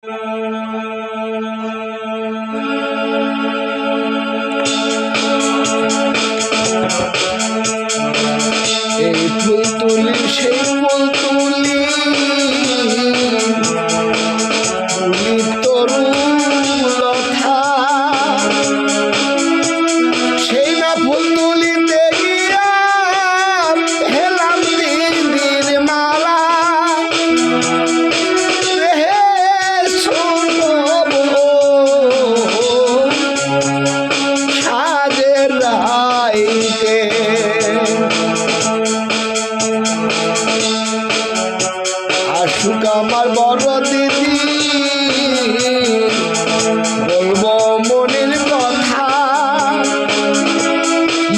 এই ফুল তুলি সেই ফুল তুলি তুলি তরুলতা সেই না ফুল তুলিতে গিয়া হেলাম দিদির মালা হে শুনব সাজের রাইতে আসুক আমার বড় দিদি বলবো মনের কথা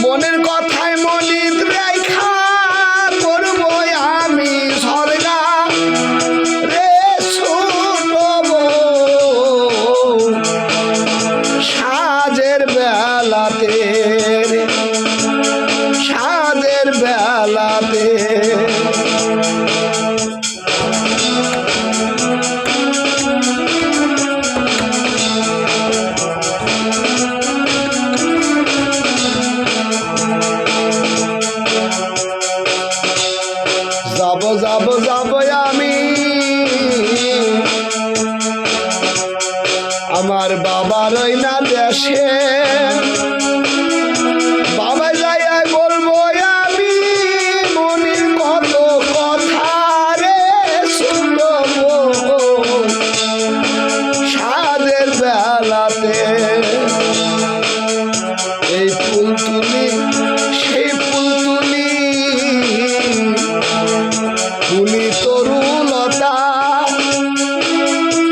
মনের কথায় মনিত রেখা করবো আমি স্বর্গা রে শুনব সাজের বেলাতে সাজের বেলাতে যাব যাব যাব আমি আমার বাবার ওই না দেশে